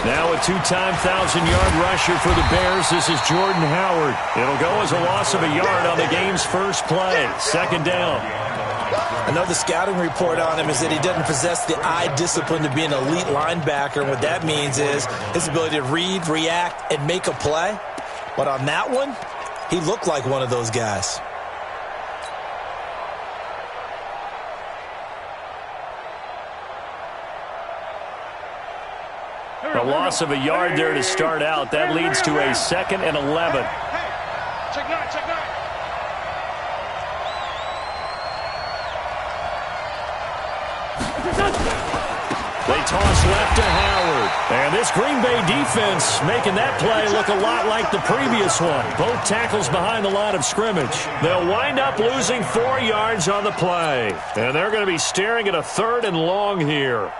Now a two-time 1,000-yard rusher for the Bears. This is Jordan Howard. It'll go as a loss of a yard on the game's first play. Second down. Another scouting report on him is that he doesn't possess the eye discipline to be an elite linebacker. And what that means is his ability to read, react, and make a play. But on that one, he looked like one of those guys. A loss of a yard there to start out. That leads to a 2nd and 11. Check nine, check nine. They toss left to Howard. And this Green Bay defense making that play look a lot like the previous one. Both tackles behind the line of scrimmage. They'll wind up losing 4 yards on the play. And they're going to be staring at a 3rd and long here.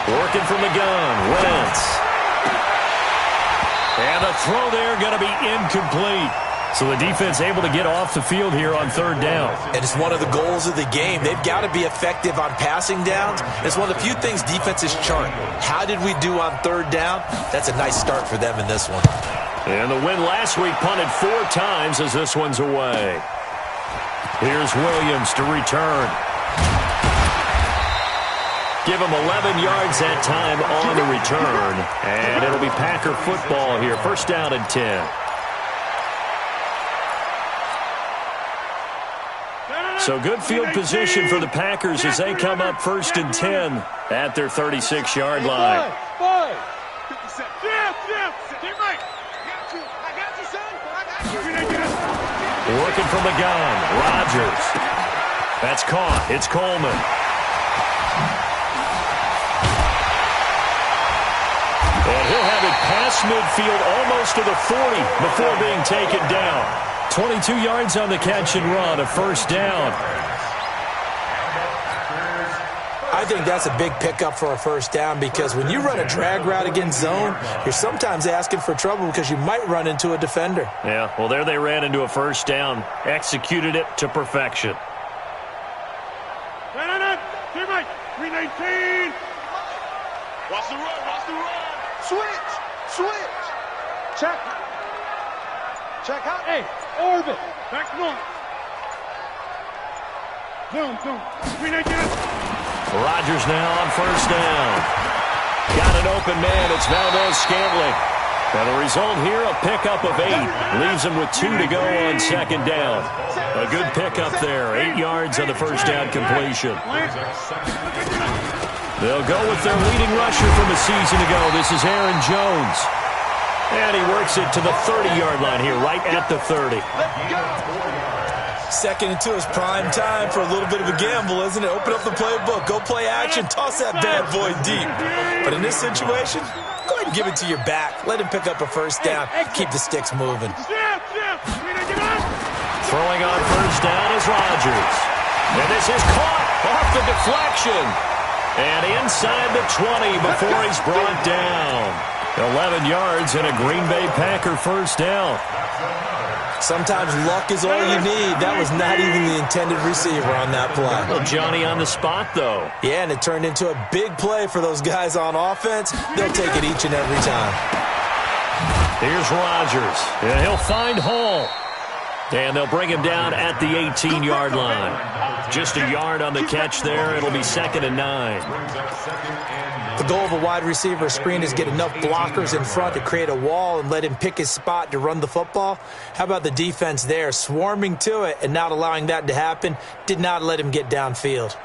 Working from the gun, Wentz. And the throw there going to be incomplete. So the defense able to get off the field here on 3rd down. And it's one of the goals of the game. They've got to be effective on passing downs. It's one of the few things defenses chart. How did we do on 3rd down? That's a nice start for them in this one. And the win last week punted 4 times as this one's away. Here's Williams to return. Give him 11 yards that time on the return. And it'll be Packer football here. 1st down and 10. So good field position for the Packers as they come up 1st and 10 at their 36-yard line. Working from the gun, Rodgers. That's caught. It's Coleman. And he'll have it past midfield almost to the 40 before being taken down. 22 yards on the catch and run, a 1st down. I think that's a big pickup for a 1st down because when you run a drag route against zone, you're sometimes asking for trouble because you might run into a defender. Yeah, well, there they ran into a 1st down, executed it to perfection. 319. Watch the run, watch the run. Switch. Check. Check out. Hey, orbit. Back north. Zoom. 319. Rodgers now on 1st down. Got an open man. It's Valdez-Scantling. And the result here, a pickup of 8. Leaves him with 2 to go on 2nd down. A good pickup there. 8 yards on the 1st down completion. They'll go with their leading rusher from a season ago. This is Aaron Jones. And he works it to the 30-yard line here, right at the 30. 2nd and 2 is prime time for a little bit of a gamble, isn't it? Open up the playbook, go play action, toss that bad boy deep. But in this situation, go ahead and give it to your back. Let him pick up a 1st down. Keep the sticks moving. Throwing on 1st down is Rodgers. And this is caught off the deflection. And inside the 20 before he's brought down. 11 yards and a Green Bay Packer 1st down. Sometimes luck is all you need. That was not even the intended receiver on that play. Well, Johnny on the spot, though. Yeah, and it turned into a big play for those guys on offense. They'll take it each and every time. Here's Rodgers. And he'll find Hall. And they'll bring him down at the 18-yard line. Just a yard on the catch there. It'll be 2nd and 9. The goal of a wide receiver screen is get enough blockers in front to create a wall and let him pick his spot to run the football. How about the defense there, swarming to it and not allowing that to happen? Did not let him get downfield.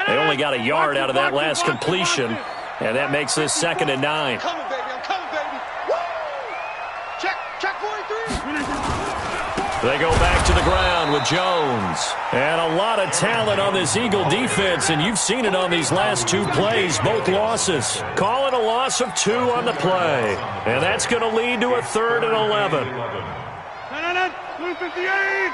They only got a yard out of that last completion, and that makes this 2nd and 9. I'm coming, baby. Woo! Check 43. They go back to the ground with Jones. And a lot of talent on this Eagle defense, and you've seen it on these last two plays, both losses. Call it a loss of 2 on the play. And that's going to lead to a 3rd and 11. 258.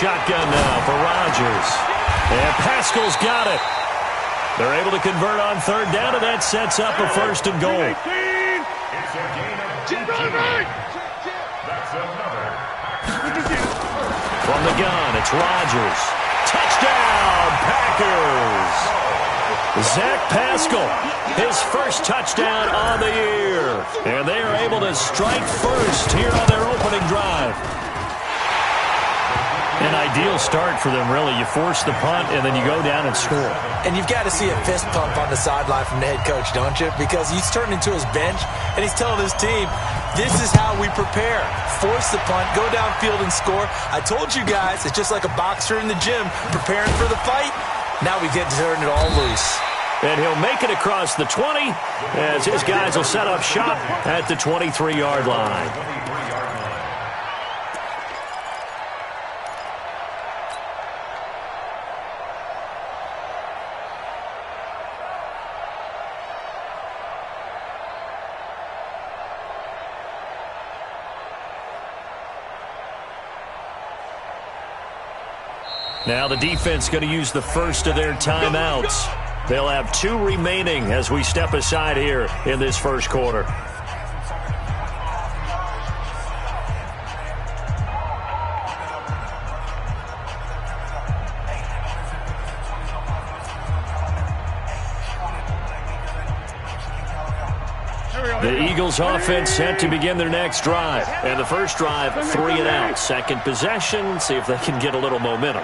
Shotgun now for Rodgers. And Pascal's got it. They're able to convert on 3rd down, and that sets up a 1st and goal. From the gun, it's Rodgers. Touchdown, Packers! Zach Pascal, his first touchdown on the year. And they are able to strike first here on their opening drive. An ideal start for them, really. You force the punt, and then you go down and score. And you've got to see a fist pump on the sideline from the head coach, don't you? Because he's turned into his bench, and he's telling his team, this is how we prepare. Force the punt, go downfield and score. I told you guys, it's just like a boxer in the gym preparing for the fight. Now we get to turn it all loose. And he'll make it across the 20 as his guys will set up shop at the 23-yard line. Now the defense going to use the first of their timeouts. They'll have 2 remaining as we step aside here in this first quarter. The Eagles offense set to begin their next drive. And the first drive, 3 and out. Second possession, see if they can get a little momentum.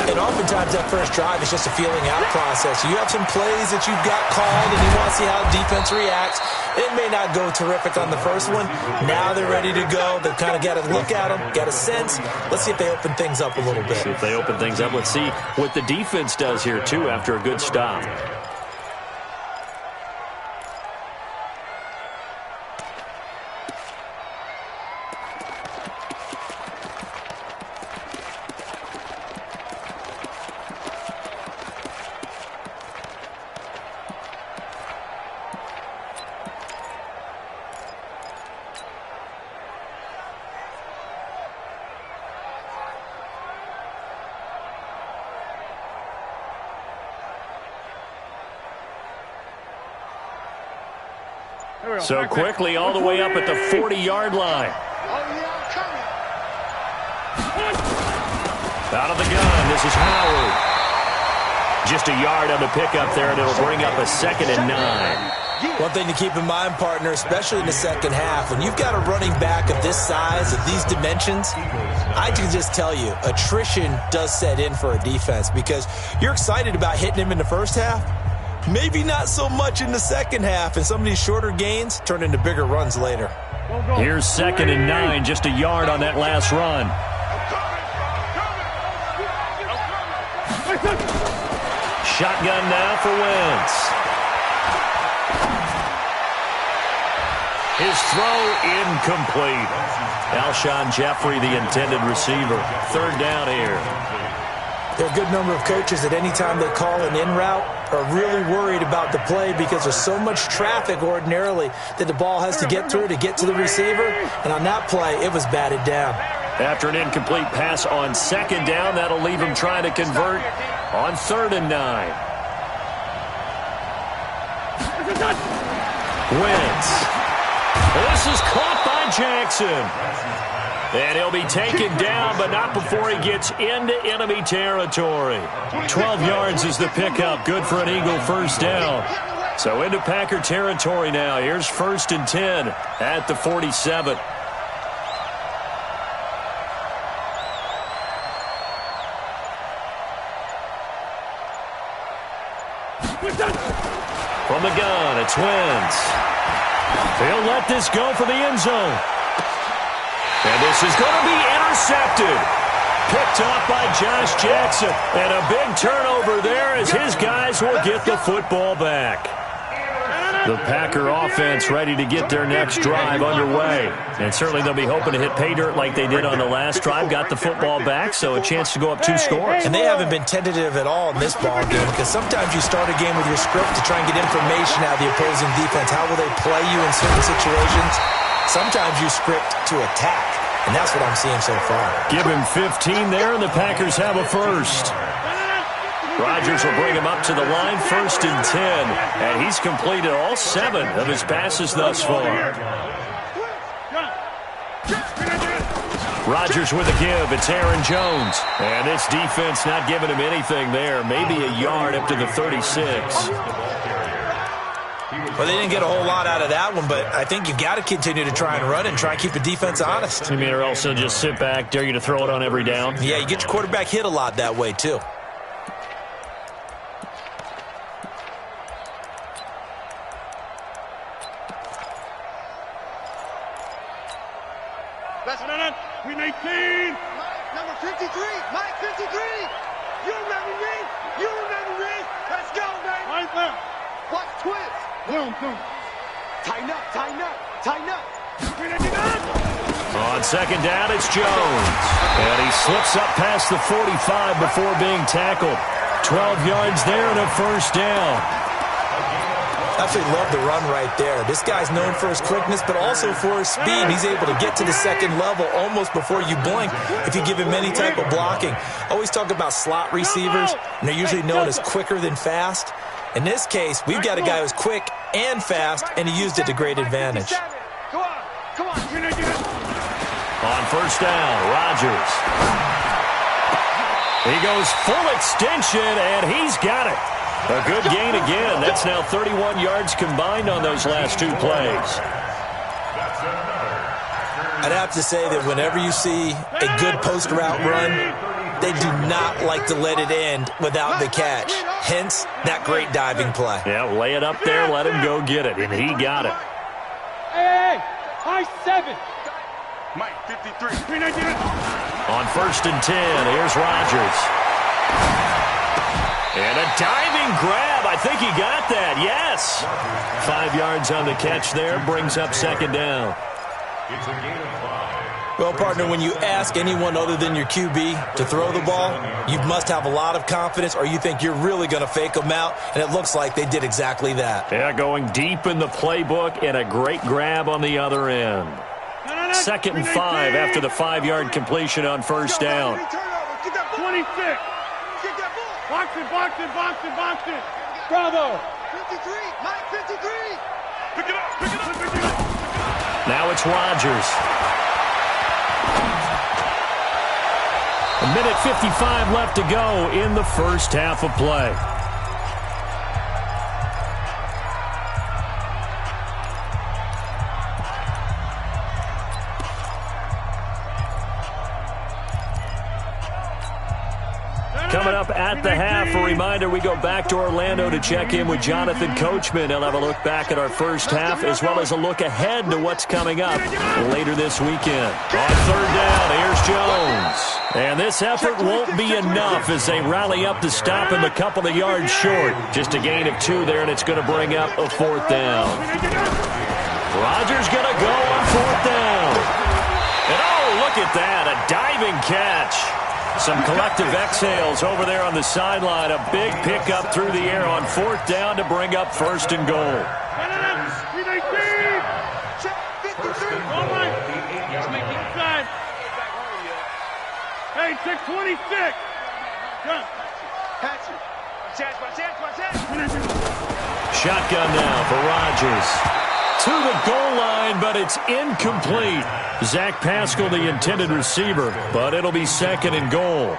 And oftentimes that first drive is just a feeling out process. You have some plays that you've got called and you want to see how the defense reacts. It may not go terrific on the first one. Now they're ready to go. They've kind of got to look at them, got a sense. Let's see if they open things up a little bit. See if they open things up. Let's see what the defense does here, too, after a good stop. So quickly all the way up at the 40-yard line. Out of the gun, this is Howard. Just a yard on the pickup there, and it'll bring up a 2nd and 9. One thing to keep in mind, partner, especially in the second half, when you've got a running back of this size, of these dimensions, I can just tell you, attrition does set in for a defense because you're excited about hitting him in the first half. Maybe not so much in the second half, and some of these shorter gains turn into bigger runs later. Here's 2nd and 9, just a yard on that last run. Shotgun now for Wentz. His throw incomplete. Alshon Jeffrey, the intended receiver. 3rd down here. There are a good number of coaches that any time they call an in route are really worried about the play because there's so much traffic ordinarily that the ball has to get through to get to the receiver. And on that play, it was batted down. After an incomplete pass on 2nd down, that'll leave him trying to convert on 3rd and 9. Wentz. This is caught by Jackson. And he'll be taken down, but not before he gets into enemy territory. 12 yards is the pickup. Good for an Eagle first down. So into Packer territory now. Here's 1st and 10 at the 47. From the gun, it's Wentz. He'll let this go for the end zone. And this is going to be intercepted. Picked up by Josh Jackson. And a big turnover there as his guys will get the football back. The Packer offense ready to get their next drive underway. And certainly they'll be hoping to hit pay dirt like they did on the last drive. Got the football back, so a chance to go up 2 scores. And they haven't been tentative at all in this ball game, because sometimes you start a game with your script to try and get information out of the opposing defense. How will they play you in certain situations? Sometimes you script to attack, and that's what I'm seeing so far. Give him 15 there, and the Packers have a first. Rodgers will bring him up to the line, 1st and 10. And he's completed all 7 of his passes thus far. Rodgers with a give. It's Aaron Jones. And this defense not giving him anything there. Maybe a yard up to the 36. Well, they didn't get a whole lot out of that one, but I think you've got to continue to try and run and try and keep the defense honest. You mean, or else they'll just sit back, dare you to throw it on every down? Yeah, you get your quarterback hit a lot that way, too. We 19. Number 53. Mike 53. You remember me? You remember me? Let's go, baby. Right there. Watch twist. Boom, boom. Tighten up, tighten up, tighten up. On 2nd down, it's Jones. And he slips up past the 45 before being tackled. 12 yards there and a 1st down. Absolutely love the run right there. This guy's known for his quickness, but also for his speed. He's able to get to the 2nd level almost before you blink if you give him any type of blocking. Always talk about slot receivers, and they're usually known as quicker than fast. In this case, we've got a guy who's quick and fast, and he used it to great advantage. Come on, come on. On 1st down, Rodgers. He goes full extension, and he's got it. A good gain again. That's now 31 yards combined on those last 2 plays. I'd have to say that whenever you see a good post route run, they do not like to let it end without the catch. Hence, that great diving play. Yeah, lay it up there, let him go get it, and he got it. Hey, high 7. Mike 53. On 1st and 10, here's Rodgers. And a diving grab. I think he got that. Yes. 5 yards on the catch there. Brings up 2nd down. Well, partner, when you ask anyone other than your QB to throw the ball, you must have a lot of confidence, or you think you're really going to fake them out, and it looks like they did exactly that. Yeah, going deep in the playbook and a great grab on the other end. 2nd and 5 after the 5-yard completion on 1st down. 26. Box it, box it, box it, box it. Bravo. 53, Mike 53. Pick it up, pick it up, pick it up. Now it's Rodgers. 1:55 left to go in the 1st half of play. Coming up at the half, a reminder, we go back to Orlando to check in with Jonathan Coachman. He'll have a look back at our 1st half as well as a look ahead to what's coming up later this weekend. On 3rd down, here's Jones. And this effort won't be enough as they rally up to stop him a couple of yards short. Just a gain of 2 there, and it's going to bring up a 4th down. Rodgers going to go on 4th down. And oh, look at that, a diving catch. Some collective exhales over there on the sideline. A big pickup through the air on 4th down to bring up 1st and goal. Hey, check 26. Shotgun now for Rodgers. To the goal line, but it's incomplete. Zach Pascal, the intended receiver, but it'll be 2nd and goal.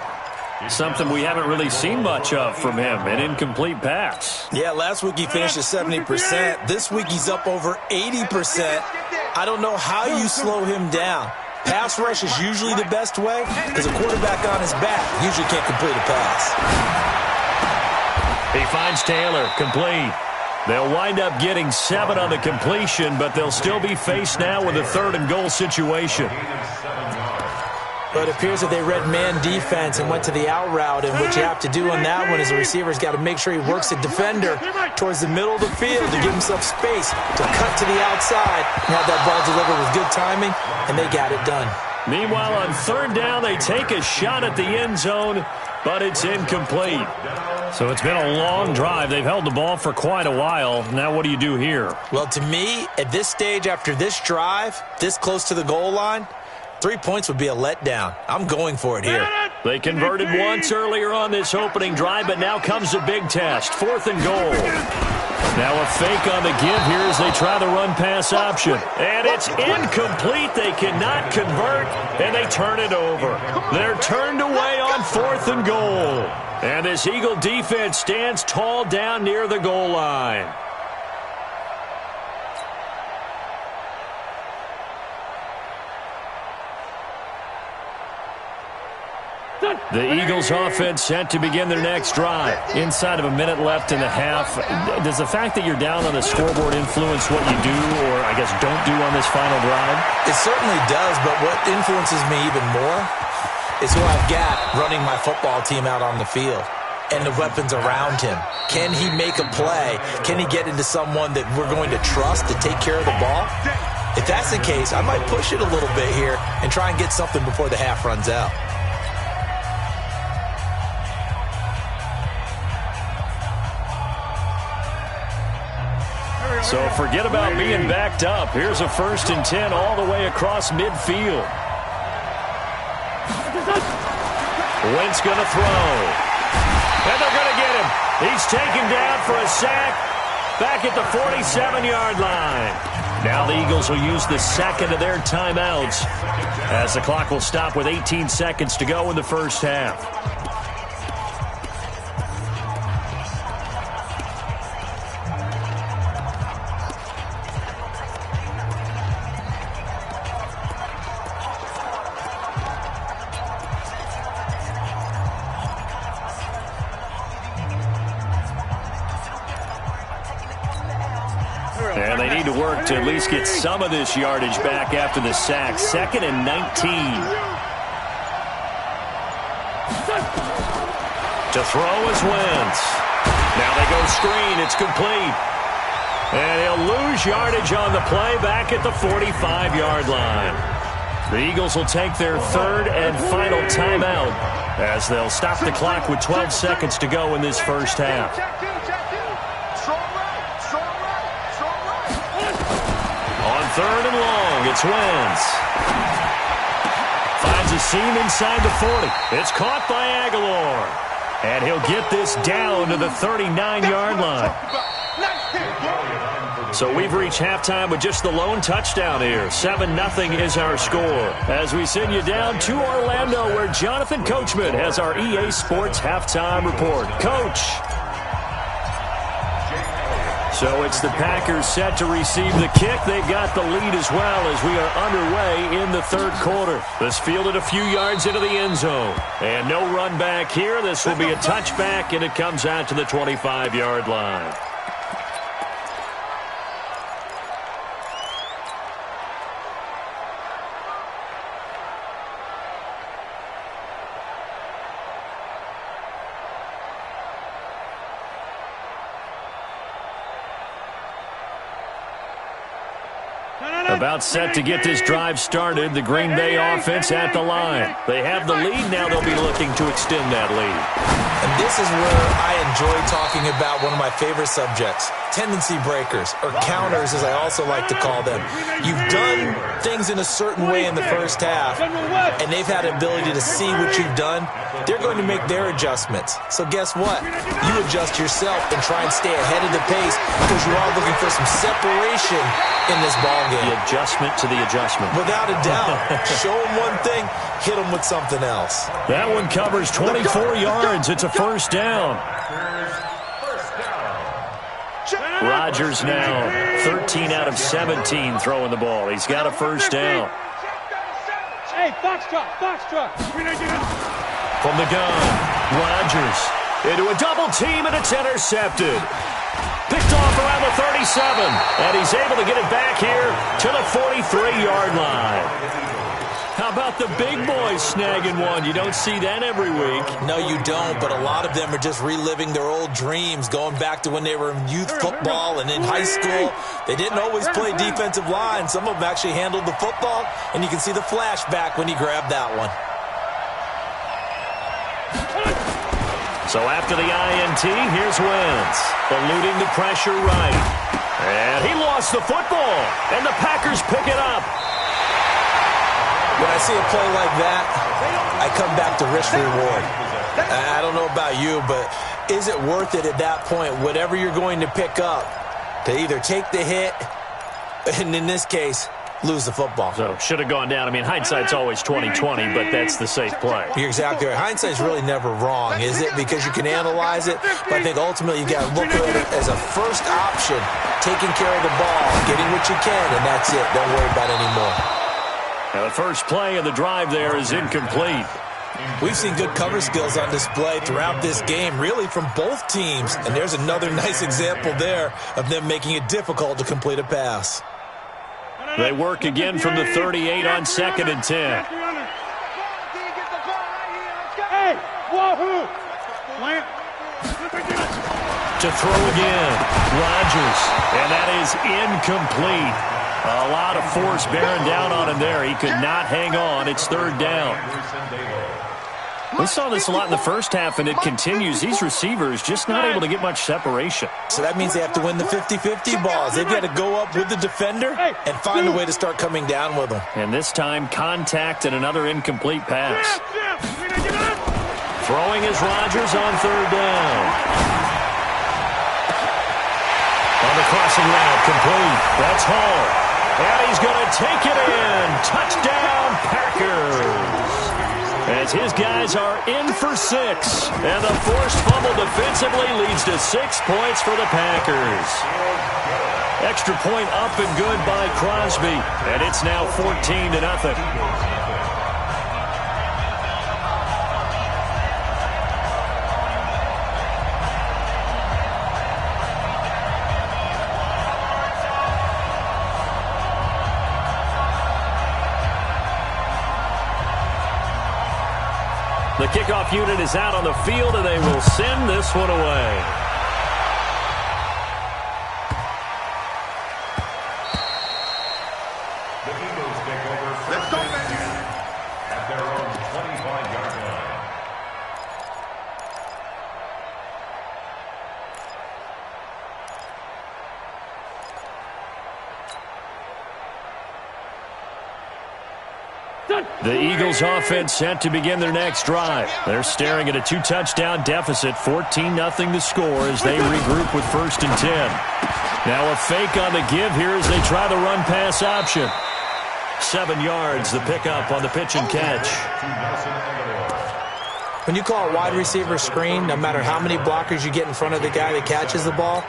Something we haven't really seen much of from him, an incomplete pass. Yeah, last week he finished at 70%. This week he's up over 80%. I don't know how you slow him down. Pass rush is usually the best way because a quarterback on his back usually can't complete a pass. He finds Taylor, complete. They'll wind up getting 7 on the completion, but they'll still be faced now with a 3rd and goal situation. But it appears that they read man defense and went to the out route, and what you have to do on that one is the receiver's got to make sure he works the defender towards the middle of the field to give himself space to cut to the outside and have that ball delivered with good timing, and they got it done. Meanwhile, on third down, they take a shot at the end zone, but it's incomplete. So it's been a long drive. They've held the ball for quite a while. Now what do you do here? Well, to me, at this stage, after this drive, this close to the goal line, 3 points would be a letdown. I'm going for it here. They converted once earlier on this opening drive, but now comes a big test. 4th and goal. Now a fake on the give here as they try the run-pass option. And it's incomplete. They cannot convert, and they turn it over. They're turned away on 4th and goal. And this Eagle defense stands tall down near the goal line. The Eagles offense set to begin their next drive. Inside of a minute left in the half. Does the fact that you're down on the scoreboard influence what you do, or I guess don't do on this final drive? It certainly does, but what influences me even more is who I've got running my football team out on the field and the weapons around him. Can he make a play? Can he get into someone that we're going to trust to take care of the ball? If that's the case, I might push it a little bit here and try and get something before the half runs out. So forget about being backed up. Here's a 1st and 10 all the way across midfield. Wentz going to throw. And they're going to get him. He's taken down for a sack back at the 47-yard line. Now the Eagles will use the second of their timeouts as the clock will stop with 18 seconds to go in the first half. And they need to work to at least get some of this yardage back after the sack. 2nd and 19. To throw is Wentz. Now they go screen. It's complete. And he'll lose yardage on the play back at the 45-yard line. The Eagles will take their 3rd and final timeout as they'll stop the clock with 12 seconds to go in this first half. On 3rd and long, it's Wentz. Finds a seam inside the 40. It's caught by Aguilar. And he'll get this down to the 39-yard line. So we've reached halftime with just the lone touchdown here. 7-0 is our score. As we send you down to Orlando, where Jonathan Coachman has our EA Sports halftime report. Coach. So it's the Packers set to receive the kick. They've got the lead as well as we are underway in the 3rd quarter. This fielded a few yards into the end zone. And no run back here. This will be a touchback, and it comes out to the 25-yard line. About set to get this drive started. The Green Bay offense at the line. They have the lead. Now they'll be looking to extend that lead. And this is where I enjoy talking about one of my favorite subjects, tendency breakers, or counters as I also like to call them. You've done things in a certain way in the first half, and they've had an ability to see what you've done. They're going to make their adjustments. So guess what? You adjust yourself and try and stay ahead of the pace because you are looking for some separation in this ball game. The adjustment to the adjustment. Without a doubt. Show them one thing, hit them with something else. That one covers 24 yards. It's a first down. Rodgers now 13 out of 17 throwing the ball. He's got a first down. Hey, box truck. From the gun, Rodgers into a double team, and it's intercepted. Picked off around the 37, and he's able to get it back here to the 43-yard line. How about the big boys snagging one? You don't see that every week. No, you don't, but a lot of them are just reliving their old dreams, going back to when they were in youth football and in high school. They didn't always play defensive line. Some of them actually handled the football, and you can see the flashback when he grabbed that one. So after the INT, here's Wentz, eluding the pressure right. And he lost the football, and the Packers pick it up. When I see a play like that, I come back to risk-reward. I don't know about you, but is it worth it at that point, whatever you're going to pick up, to either take the hit, and in this case, lose the football? So should have gone down. I mean, hindsight's always 20/20, but that's the safe play. You're exactly right. Hindsight's really never wrong, is it? Because you can analyze it, but I think ultimately you got to look at it as a first option, taking care of the ball, getting what you can, and that's it. Don't worry about it anymore. Now the first play of the drive there is incomplete. We've seen good cover skills on display throughout this game, really from both teams. And there's another nice example there of them making it difficult to complete a pass. They work again from the 38 on 2nd and 10. To throw again, Rodgers, and that is incomplete. A lot of force bearing down on him there. He could not hang on. It's 3rd down. We saw this a lot in the first half, and it continues. These receivers just not able to get much separation. So that means they have to win the 50-50 balls. They've got to go up with the defender and find a way to start coming down with them. And this time, contact and another incomplete pass. Throwing is Rodgers on 3rd down. On the crossing route, complete. That's Hall. And he's going to take it in. Touchdown, Packers. As his guys are in for 6. And the forced fumble defensively leads to 6 points for the Packers. Extra point up and good by Crosby. And it's now 14-0. The kickoff unit is out on the field, and they will send this one away. The Eagles take over. Let's go, baby. At their own 25-yard line. The Eagles offense set to begin their next drive. They're staring at a 2-touchdown deficit, 14-0 to score as they regroup with 1st and 10. Now a fake on the give here as they try the run-pass option. 7 yards, the pickup on the pitch and catch. When you call a wide receiver screen, no matter how many blockers you get in front of the guy that catches the ball,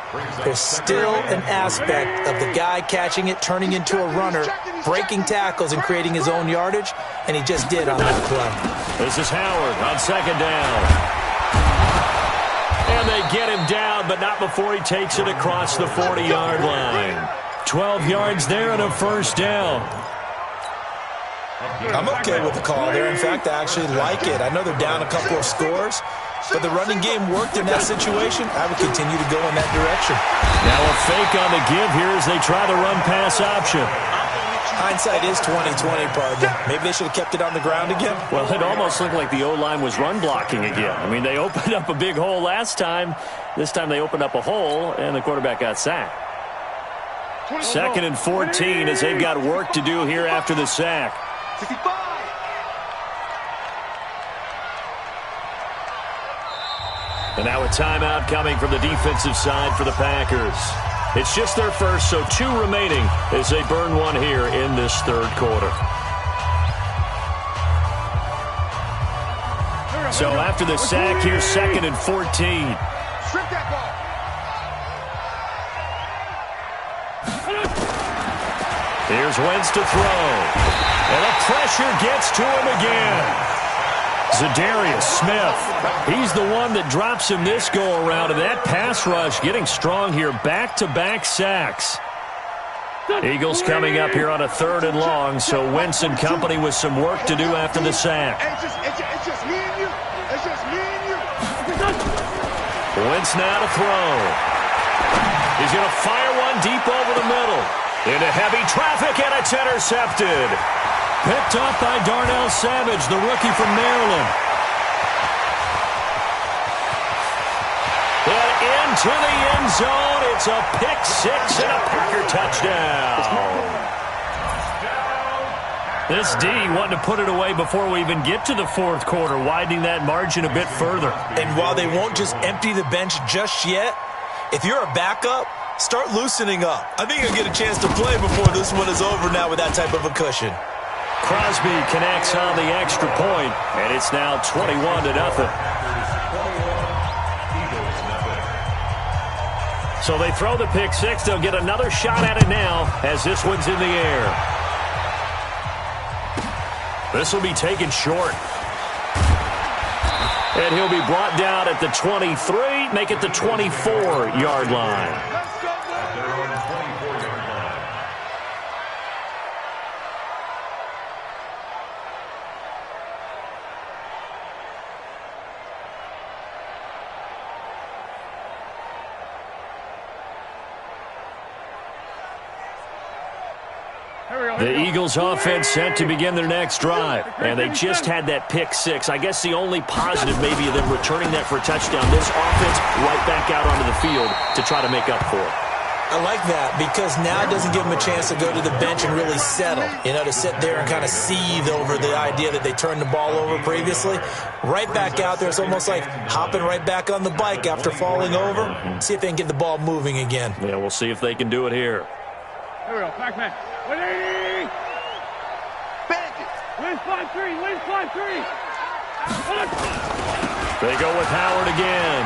there's still an aspect of the guy catching it, turning into a runner, breaking tackles and creating his own yardage, and he just did on that play. This is Howard on 2nd down. And they get him down, but not before he takes it across the 40-yard line. 12 yards there and a 1st down. I'm okay with the call there. In fact, I actually like it. I know they're down a couple of scores, but the running game worked in that situation. I would continue to go in that direction. Now a fake on the give here as they try the run-pass option. Hindsight is 20/20, partner. Maybe they should have kept it on the ground again. Well, it almost looked like the O-line was run blocking again. I mean, they opened up a big hole last time. This time they opened up a hole, and the quarterback got sacked. 2nd and 14 as they've got work to do here after the sack. 65. And now a timeout coming from the defensive side for the Packers. It's just their first, so 2 remaining as they burn one here in this 3rd quarter. So after the sack, here's 2nd and 14. Strip that ball. Here's Wentz to throw. And the pressure gets to him again. Zadarius Smith, he's the one that drops him this go-around, and that pass rush getting strong here, back-to-back sacks. Eagles coming up here on a 3rd and long, so Wentz and company with some work to do after the sack. It's just me and you. It's just me and you. Wentz now to throw. He's going to fire one deep over the middle. Into heavy traffic, and it's intercepted. Picked up by Darnell Savage, the rookie from Maryland. And into the end zone. It's a pick six and a Packer touchdown. This D wanting to put it away before we even get to the 4th quarter, widening that margin a bit further. And while they won't just empty the bench just yet, if you're a backup, start loosening up. I think you'll get a chance to play before this one is over now with that type of a cushion. Crosby connects on the extra point, and it's now 21-0. So they throw the pick six. They'll get another shot at it now as this one's in the air. This will be taken short. And he'll be brought down at the 23, make it the 24-yard line. The Eagles offense set to begin their next drive, and they just had that pick six. I guess the only positive maybe of them returning that for a touchdown. This offense right back out onto the field to try to make up for it. I like that because now it doesn't give them a chance to go to the bench and really settle, to sit there and kind of seethe over the idea that they turned the ball over previously. Right back out there, it's almost like hopping right back on the bike after falling over. See if they can get the ball moving again. Yeah, we'll see if they can do it here. Here we go, Pac-Man. 180! Bandit! Win 5-3, win 5-3! They go with Howard again.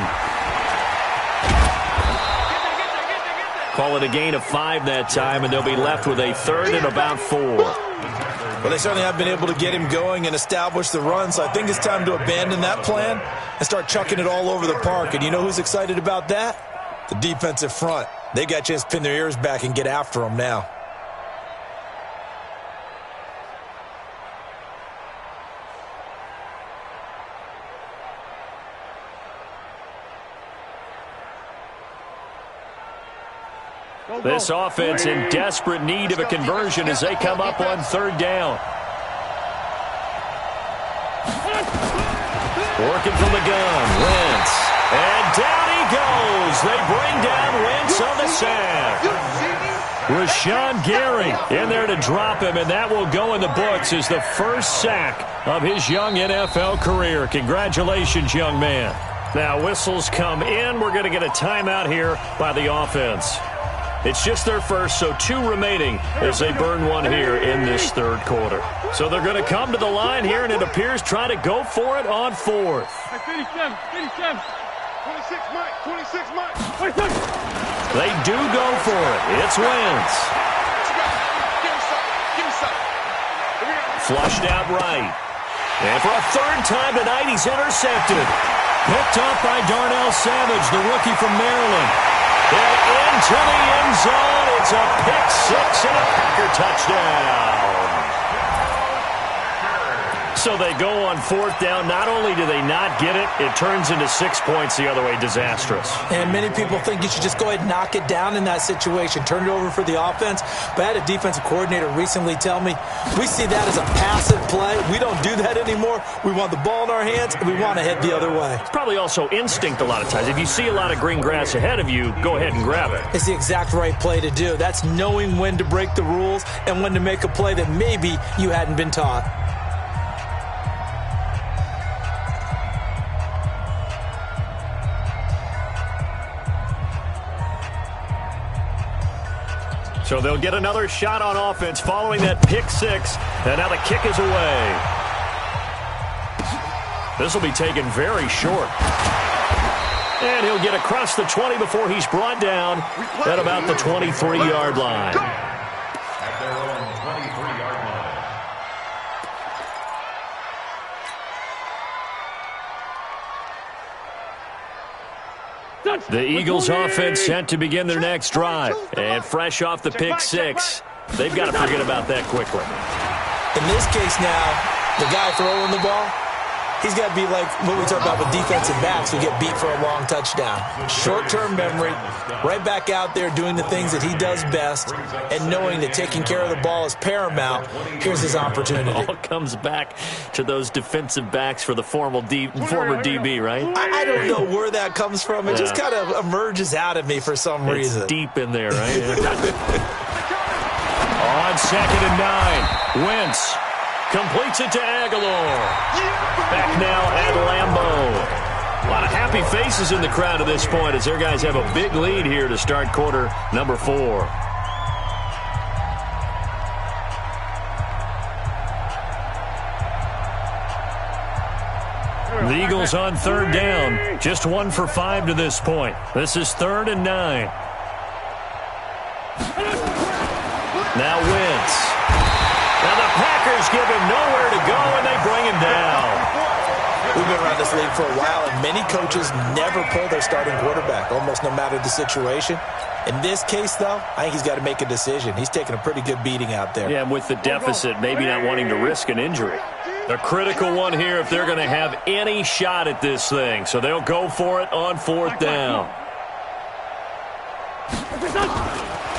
Call it a gain of 5 that time, and they'll be left with a 3rd and about 4. Well, they certainly have been able to get him going and establish the run, so I think it's time to abandon that plan and start chucking it all over the park. And you know who's excited about that? The defensive front. They got a chance to pin their ears back and get after him now. This offense in desperate need of a conversion as they come up on 3rd down. Working from the gun, Wentz. And down he goes. They bring down Wentz on the sack. Rashawn Gary in there to drop him, and that will go in the books as the first sack of his young NFL career. Congratulations, young man. Now whistles come in. We're going to get a timeout here by the offense. It's just their first, so 2 remaining as they burn one here in this 3rd quarter. So they're going to come to the line here, and it appears try to go for it on 4th. 57, 27, 26 Mike, 26 Mike, 26. They do go for it. It's Wentz. Give me some. Flushed out right. And for a 3rd time tonight, he's intercepted. Picked up by Darnell Savage, the rookie from Maryland. And into the end zone, it's a pick six and a Packer touchdown. So they go on 4th down. Not only do they not get it, it turns into 6 points the other way. Disastrous. And many people think you should just go ahead and knock it down in that situation. Turn it over for the offense. But I had a defensive coordinator recently tell me, we see that as a passive play. We don't do that anymore. We want the ball in our hands, and we want to head the other way. It's probably also instinct a lot of times. If you see a lot of green grass ahead of you, go ahead and grab it. It's the exact right play to do. That's knowing when to break the rules and when to make a play that maybe you hadn't been taught. So they'll get another shot on offense following that pick six, and now the kick is away. This will be taken very short. And he'll get across the 20 before he's brought down at about the 23-yard line. At their own 23-yard line. The Eagles offense set to begin their next drive. And fresh off the pick six, they've got to forget about that quickly. In this case now, the guy throwing the ball, he's got to be like what we talk about with defensive backs who get beat for a long touchdown. Short-term memory, right back out there doing the things that he does best, and knowing that taking care of the ball is paramount. Here's his opportunity. It all comes back to those defensive backs for the former DB, right? I don't know where that comes from. It just kind of emerges out of me for some reason. It's deep in there, right? On 2nd and 9, Wentz completes it to Aguilar. Back now at Lambeau. A lot of happy faces in the crowd at this point as their guys have a big lead here to start quarter number 4. The Eagles on 3rd down. Just 1 for 5 to this point. This is 3rd and 9. Now Wentz. Now the Packers give him nowhere to go, and they bring him down. We've been around this league for a while, and many coaches never pull their starting quarterback, almost no matter the situation. In this case, though, I think he's got to make a decision. He's taking a pretty good beating out there. Yeah, and with the deficit, maybe not wanting to risk an injury. A critical one here if they're going to have any shot at this thing. So they'll go for it on 4th down.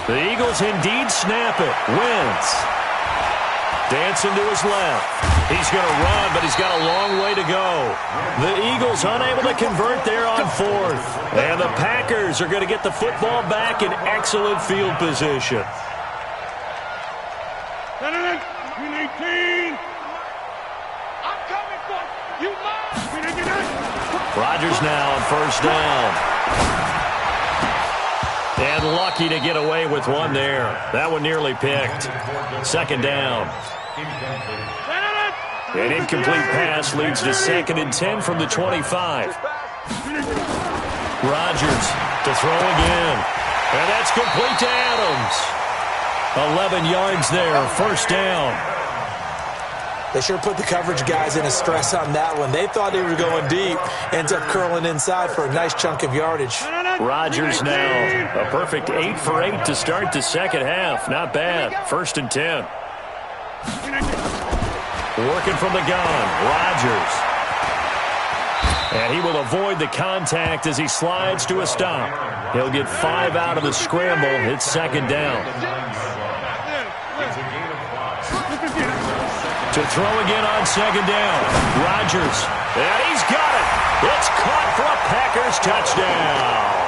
The Eagles indeed snap it. Wentz. Dancing to his left. He's going to run, but he's got a long way to go. The Eagles unable to convert there on 4th. And the Packers are going to get the football back in excellent field position. Rodgers now on 1st down. And lucky to get away with one there. That one nearly picked. 2nd down. An incomplete pass leads to 2nd and 10 from the 25. Rodgers to throw again. And that's complete to Adams. 11 yards there, 1st down. They sure put the coverage guys in a stress on that one. They thought they were going deep. Ends up curling inside for a nice chunk of yardage. Rodgers now a perfect 8 for 8 to start the 2nd half. Not bad. 1st and 10. Working from the gun, Rodgers. And he will avoid the contact as he slides to a stop. He'll get 5 out of the scramble. It's 2nd down. To throw again on 2nd down. Rodgers. And he's got it. It's caught for a Packers touchdown.